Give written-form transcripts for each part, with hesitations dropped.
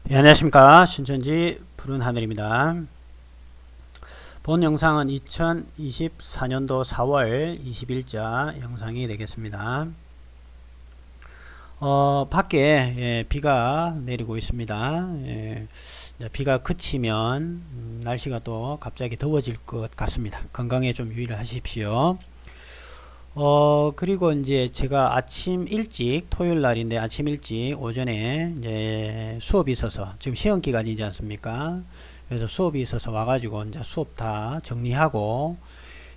예, 안녕하십니까. 신천지 푸른 하늘입니다. 본 영상은 2024년도 4월 20일자 영상이 되겠습니다. 밖에 비가 내리고 있습니다. 비가 그치면 날씨가 또 갑자기 더워질 것 같습니다. 건강에 좀 유의를 하십시오. 그리고 이제 제가 아침 일찍, 토요일 날인데 아침 일찍 오전에 이제 수업이 있어서, 지금 시험 기간이지 않습니까? 그래서 수업이 있어서 와가지고 이제 수업 다 정리하고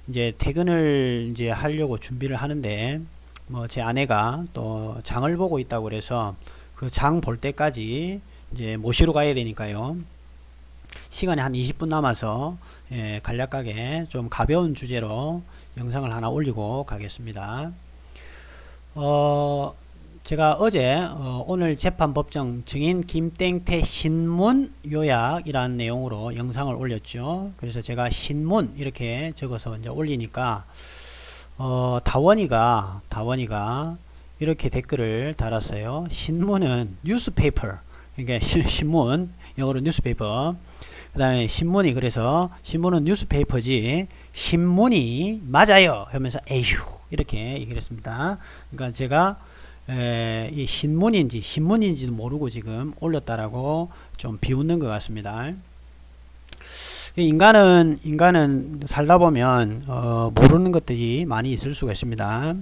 이제 퇴근을 이제 하려고 준비를 하는데, 뭐 제 아내가 또 장을 보고 있다고 그래서 그 장 볼 때까지 이제 모시러 가야 되니까요. 시간이 한 20분 남아서 간략하게 좀 가벼운 주제로 영상을 하나 올리고 가겠습니다. 제가 어제 오늘 재판법정 증인 김땡태 신문 요약이라는 내용으로 영상을 올렸죠. 그래서 제가 신문 이렇게 적어서 이제 올리니까 다원이가 이렇게 댓글을 달았어요. 신문은 뉴스페이퍼, 그러니까 신문, 영어로 뉴스페이퍼. 그 다음에 신문이, 그래서 신문은 뉴스페이퍼지 신문이 맞아요 하면서 에휴 이렇게 얘기를 했습니다. 그러니까 제가 이 신문인지도 모르고 지금 올렸다라고 좀 비웃는 것 같습니다. 인간은 살다 보면 모르는 것들이 많이 있을 수가 있습니다.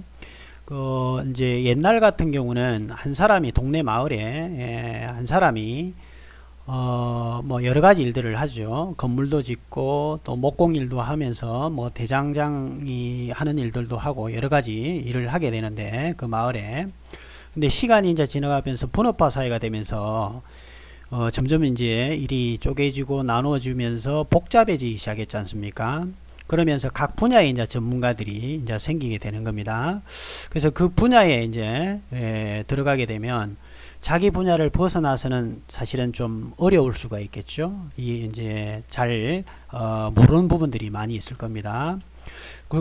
이제 옛날 같은 경우는 한 사람이 동네 마을에 한 사람이 뭐 여러 가지 일들을 하죠. 건물도 짓고 또 목공일도 하면서 뭐 대장장이 하는 일들도 하고 여러 가지 일을 하게 되는데, 그 마을에. 근데 시간이 이제 지나가면서 분업화 사회가 되면서 점점 이제 일이 쪼개지고 나누어지면서 복잡해지기 시작했지 않습니까? 그러면서 각 분야의 이제 전문가들이 이제 생기게 되는 겁니다. 그래서 그 분야에 이제 들어가게 되면 자기 분야를 벗어나서는 사실은 좀 어려울 수가 있겠죠. 이제 잘 모르는 부분들이 많이 있을 겁니다.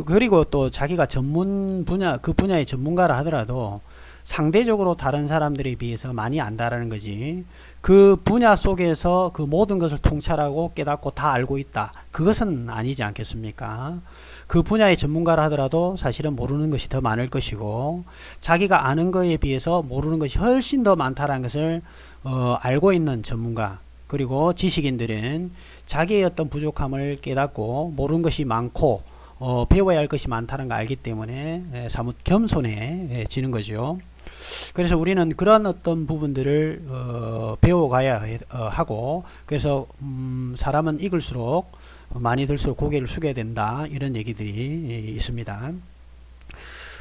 그리고 또 자기가 전문 분야, 그 분야의 전문가라 하더라도 상대적으로 다른 사람들에 비해서 많이 안다라는 거지, 그 분야 속에서 그 모든 것을 통찰하고 깨닫고 다 알고 있다, 그것은 아니지 않겠습니까? 그 분야의 전문가라 하더라도 사실은 모르는 것이 더 많을 것이고, 자기가 아는 것에 비해서 모르는 것이 훨씬 더 많다는 것을 알고 있는 전문가, 그리고 지식인들은 자기의 어떤 부족함을 깨닫고 모르는 것이 많고 배워야 할 것이 많다는 걸 알기 때문에 사뭇 겸손해지는 거죠. 그래서 우리는 그런 어떤 부분들을 배워가야 하고, 그래서 사람은 익을수록 많이 들수록 고개를 숙여야 된다, 이런 얘기들이 있습니다.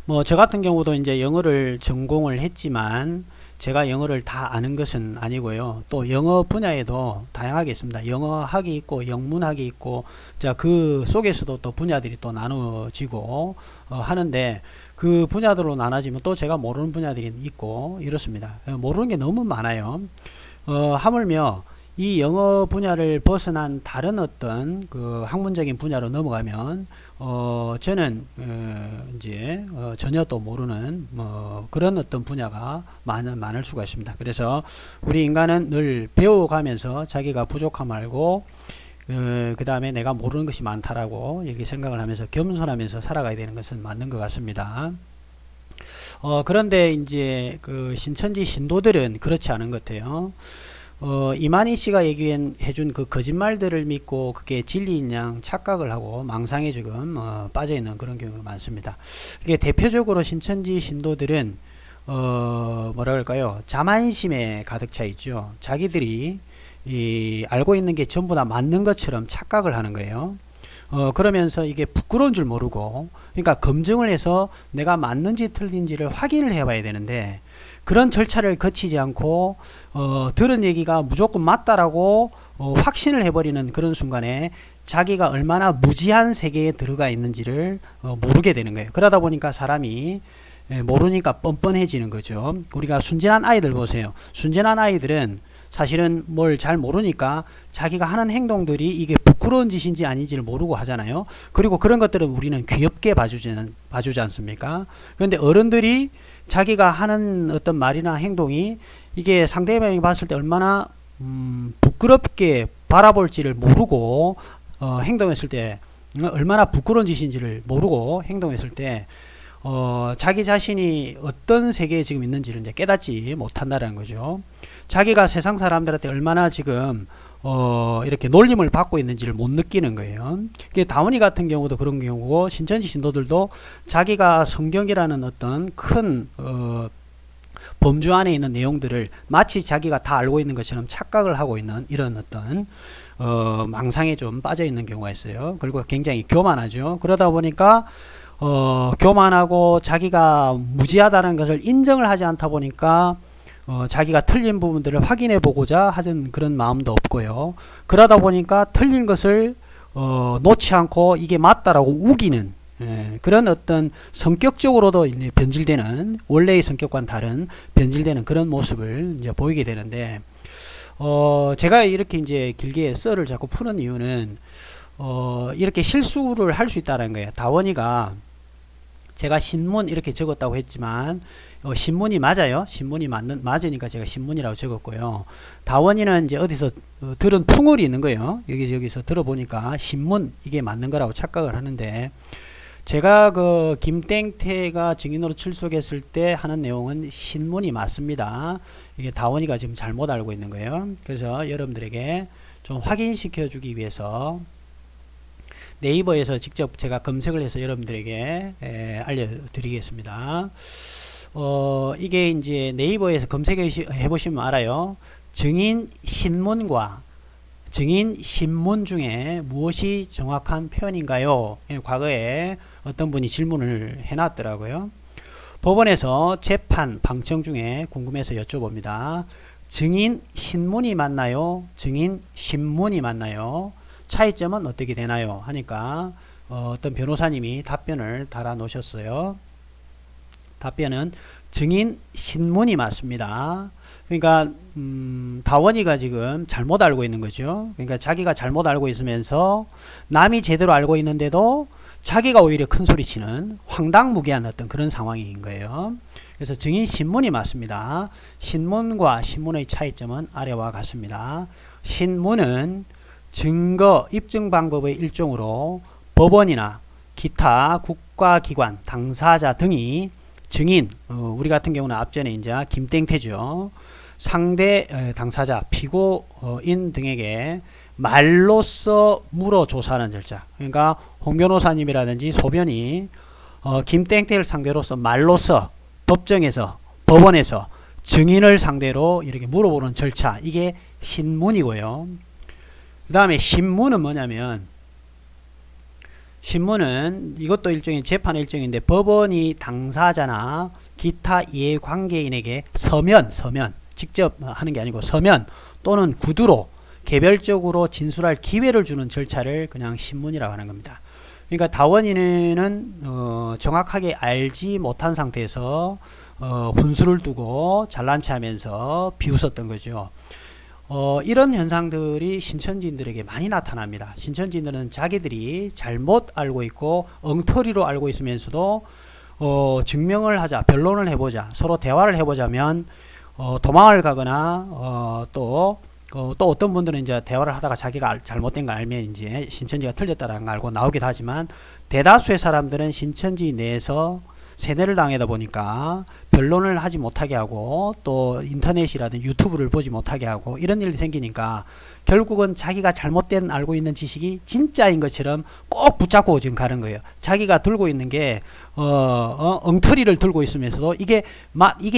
뭐 저 같은 경우도 이제 영어를 전공을 했지만 제가 영어를 다 아는 것은 아니고요. 또 영어 분야에도 다양하게 있습니다. 영어학이 있고 영문학이 있고, 자, 그 속에서도 또 분야들이 또 나누어지고 하는데, 그 분야들로 나눠지면 또 제가 모르는 분야들이 있고 이렇습니다. 모르는 게 너무 많아요. 하물며 이 영어 분야를 벗어난 다른 어떤 그 학문적인 분야로 넘어가면 저는 이제 전혀 또 모르는 그런 어떤 분야가 많을 수가 있습니다. 그래서 우리 인간은 늘 배워가면서 자기가 부족함 알고 그 다음에 내가 모르는 것이 많다라고 이렇게 생각을 하면서 겸손하면서 살아가야 되는 것은 맞는 것 같습니다. 그런데 이제 그 신천지 신도들은 그렇지 않은 것 같아요. 이만희 씨가 해준 그 거짓말들을 믿고 그게 진리인 양 착각을 하고 망상에 지금 빠져있는 그런 경우가 많습니다. 이게 대표적으로 신천지 신도들은 뭐라 그럴까요? 자만심에 가득 차 있죠. 자기들이 알고 있는 게 전부 다 맞는 것처럼 착각을 하는 거예요. 그러면서 이게 부끄러운 줄 모르고, 그러니까 검증을 해서 내가 맞는지 틀린지를 확인을 해봐야 되는데, 그런 절차를 거치지 않고 들은 얘기가 무조건 맞다라고 확신을 해버리는 그런 순간에 자기가 얼마나 무지한 세계에 들어가 있는지를 모르게 되는 거예요. 그러다 보니까 사람이 모르니까 뻔뻔해지는 거죠. 우리가 순진한 아이들 보세요. 순진한 아이들은 사실은 뭘 잘 모르니까 자기가 하는 행동들이 이게 부끄러운 짓인지 아닌지를 모르고 하잖아요. 그리고 그런 것들은 우리는 귀엽게 봐주지 않습니까? 그런데 어른들이 자기가 하는 어떤 말이나 행동이 이게 상대방이 봤을 때 얼마나 부끄럽게 바라볼지를 모르고 행동했을 때 얼마나 부끄러운 짓인지를 모르고 행동했을 때 자기 자신이 어떤 세계에 지금 있는지를 이제 깨닫지 못한다는 거죠. 자기가 세상 사람들한테 얼마나 지금 이렇게 놀림을 받고 있는지를 못 느끼는 거예요. 다원이 같은 경우도 그런 경우고, 신천지 신도들도 자기가 성경이라는 어떤 큰 범주 안에 있는 내용들을 마치 자기가 다 알고 있는 것처럼 착각을 하고 있는 이런 어떤 망상에 좀 빠져 있는 경우가 있어요. 그리고 굉장히 교만하죠. 그러다 보니까 교만하고 자기가 무지하다는 것을 인정을 하지 않다 보니까 자기가 틀린 부분들을 확인해 보고자 하는 그런 마음도 없고요. 그러다 보니까 틀린 것을 놓지 않고 이게 맞다라고 우기는 그런 어떤 성격적으로도 이제 변질되는, 원래의 성격과는 다른 변질되는 그런 모습을 이제 보이게 되는데, 제가 이렇게 이제 길게 썰을 자꾸 푸는 이유는 이렇게 실수를 할 수 있다는 거예요. 다원이가 제가 신문 이렇게 적었다고 했지만 신문이 맞아요. 신문이 맞으니까 제가 신문이라고 적었고요. 다원이는 이제 어디서 들은 풍월이 있는 거예요. 여기서 들어보니까 신문 이게 맞는 거라고 착각을 하는데, 제가 그 김땡태가 증인으로 출석했을 때 하는 내용은 신문이 맞습니다. 이게 다원이가 지금 잘못 알고 있는 거예요. 그래서 여러분들에게 좀 확인시켜 주기 위해서 네이버에서 직접 제가 검색을 해서 여러분들에게 알려드리겠습니다. 이게 이제 네이버에서 검색해 보시면 알아요. 증인 신문과 증인 신문 중에 무엇이 정확한 표현인가요? 과거에 어떤 분이 질문을 해놨더라고요. 법원에서 재판 방청 중에 궁금해서 여쭤봅니다. 증인 신문이 맞나요? 증인 신문이 맞나요? 차이점은 어떻게 되나요? 하니까 어떤 변호사님이 답변을 달아 놓으셨어요. 답변은 증인 신문이 맞습니다. 그러니까 다원이가 지금 잘못 알고 있는 거죠. 그러니까 자기가 잘못 알고 있으면서 남이 제대로 알고 있는데도 자기가 오히려 큰 소리치는 황당무계한 어떤 그런 상황인 거예요. 그래서 증인 신문이 맞습니다. 신문과 신문의 차이점은 아래와 같습니다. 신문은 증거 입증 방법의 일종으로 법원이나 기타 국가기관 당사자 등이 증인, 우리 같은 경우는 앞전에 이제 김땡태죠. 상대 당사자, 피고인 등에게 말로써 물어 조사하는 절차. 그러니까 홍 변호사님이라든지 소변이 김땡태를 상대로서 말로써 법정에서, 법원에서 증인을 상대로 이렇게 물어보는 절차. 이게 신문이고요. 그 다음에 신문은 뭐냐면, 신문은 이것도 일종의 재판의 일종인데, 법원이 당사자나 기타 이해관계인에게 서면 직접 하는 게 아니고 서면 또는 구두로 개별적으로 진술할 기회를 주는 절차를 그냥 신문이라고 하는 겁니다. 그러니까 다원이는 정확하게 알지 못한 상태에서 훈수를 두고 잘난 체 하면서 비웃었던 거죠. 이런 현상들이 신천지인들에게 많이 나타납니다. 신천지인들은 자기들이 잘못 알고 있고 엉터리로 알고 있으면서도 증명을 하자, 변론을 해보자, 서로 대화를 해보자면 도망을 가거나 또 어떤 분들은 이제 대화를 하다가 자기가 잘못된 걸 알면 이제 신천지가 틀렸다는 걸 알고 나오기도 하지만, 대다수의 사람들은 신천지 내에서 세뇌를 당하다 보니까 변론을 하지 못하게 하고 또 인터넷이라든지 유튜브를 보지 못하게 하고 이런 일이 생기니까 결국은 자기가 잘못된 알고 있는 지식이 진짜인 것처럼 꼭 붙잡고 지금 가는 거예요. 자기가 들고 있는 게 엉터리를 들고 있으면서도 이게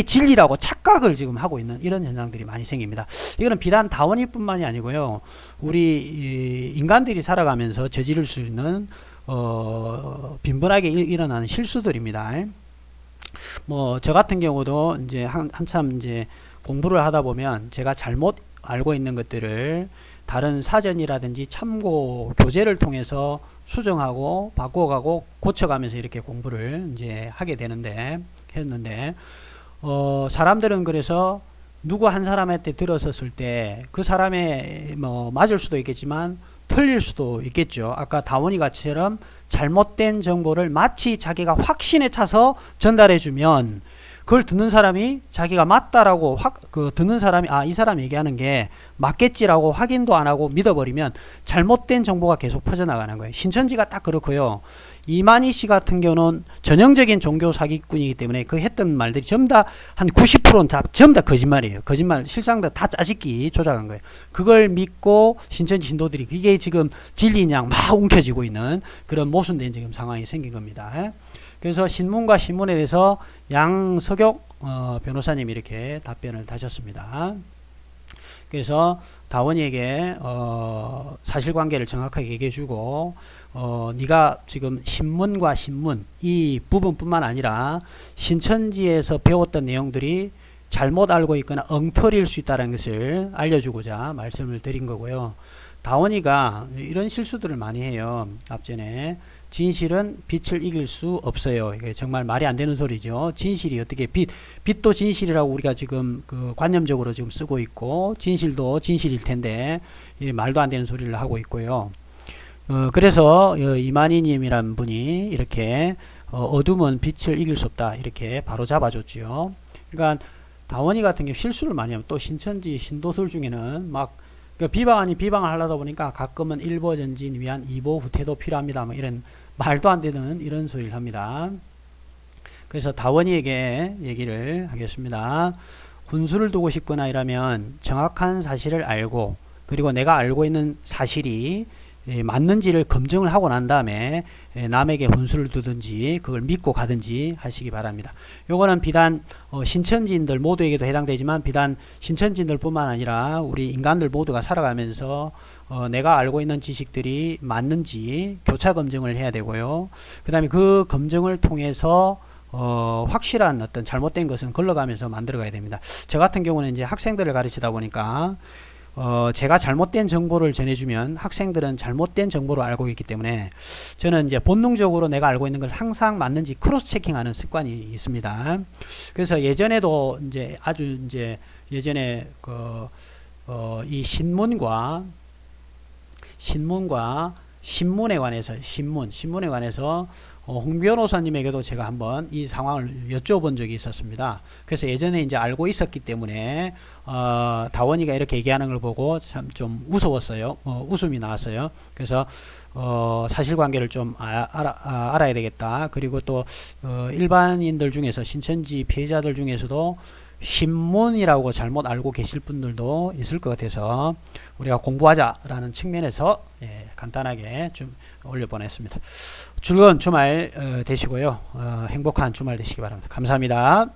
진리라고 착각을 지금 하고 있는 이런 현상들이 많이 생깁니다. 이거는 비단 다원이뿐만이 아니고요. 우리 인간들이 살아가면서 저지를 수 있는 빈번하게 일어나는 실수들입니다. 뭐 저 같은 경우도 이제 한참 이제 공부를 하다 보면 제가 잘못 알고 있는 것들을 다른 사전이라든지 참고 교재를 통해서 수정하고 바꿔가고 고쳐가면서 이렇게 공부를 이제 하게 했는데 사람들은 그래서 누구 한 사람한테 들었었을 때 그 사람의 뭐 맞을 수도 있겠지만 틀릴 수도 있겠죠. 아까 다원이 같이처럼 잘못된 정보를 마치 자기가 확신에 차서 전달해 주면 그걸 듣는 사람이 자기가 맞다라고 듣는 사람이 이 사람 얘기하는 게 맞겠지라고 확인도 안 하고 믿어버리면 잘못된 정보가 계속 퍼져나가는 거예요. 신천지가 딱 그렇고요. 이만희 씨 같은 경우는 전형적인 종교 사기꾼이기 때문에 그 했던 말들이 전부 다 한 90%는 전부 다 거짓말이에요. 거짓말, 실상 다 짜집기 조작한 거예요. 그걸 믿고 신천지 신도들이 이게 지금 진리인 양 막 움켜쥐고 있는 그런 모순된 지금 상황이 생긴 겁니다. 그래서 신문과 신문에 대해서 양석욕 변호사님이 이렇게 답변을 다셨습니다. 그래서 다원이에게 사실관계를 정확하게 얘기해주고 네가 지금 신문과 신문 이 부분뿐만 아니라 신천지에서 배웠던 내용들이 잘못 알고 있거나 엉터리일 수 있다는 것을 알려주고자 말씀을 드린 거고요. 다원이가 이런 실수들을 많이 해요. 앞전에 진실은 빛을 이길 수 없어요. 이게 정말 말이 안 되는 소리죠. 진실이 어떻게 빛도 진실이라고 우리가 지금 그 관념적으로 지금 쓰고 있고 진실도 진실일 텐데 말도 안 되는 소리를 하고 있고요. 그래서 이만희님이란 분이 이렇게 어둠은 빛을 이길 수 없다 이렇게 바로 잡아줬죠. 그러니까 다원이 같은 경우 실수를 많이 하면 또 신천지 신도들 중에는 막 비방 아닌 비방을 하려다 보니까 가끔은 일보 전진 위한 이보 후퇴도 필요합니다. 뭐 이런 말도 안 되는 이런 소리를 합니다. 그래서 다원이에게 얘기를 하겠습니다. 훈수를 두고 싶거나 이러면 정확한 사실을 알고 그리고 내가 알고 있는 사실이 맞는지를 검증을 하고 난 다음에 남에게 훈수를 두든지 그걸 믿고 가든지 하시기 바랍니다. 요거는 비단 신천지인들 모두에게도 해당되지만 비단 신천지인들 뿐만 아니라 우리 인간들 모두가 살아가면서 내가 알고 있는 지식들이 맞는지 교차 검증을 해야 되고요. 그 다음에 그 검증을 통해서 확실한 어떤 잘못된 것은 걸러가면서 만들어 가야 됩니다. 저 같은 경우는 이제 학생들을 가르치다 보니까 제가 잘못된 정보를 전해주면 학생들은 잘못된 정보를 알고 있기 때문에 저는 이제 본능적으로 내가 알고 있는 걸 항상 맞는지 크로스 체킹하는 습관이 있습니다. 그래서 예전에도 이제 아주 이제 예전에 이 신문과 신문에 관해서 신문에 관해서 홍 변호사님에게도 제가 한번 이 상황을 여쭤본 적이 있었습니다. 그래서 예전에 이제 알고 있었기 때문에 다원이가 이렇게 얘기하는 걸 보고 참 좀 무서웠어요. 웃음이 나왔어요. 그래서 사실관계를 좀 알아야 되겠다. 그리고 또 일반인들 중에서 신천지 피해자들 중에서도 신문이라고 잘못 알고 계실 분들도 있을 것 같아서 우리가 공부하자라는 측면에서 간단하게 좀 올려보냈습니다. 즐거운 주말 되시고요. 행복한 주말 되시기 바랍니다. 감사합니다.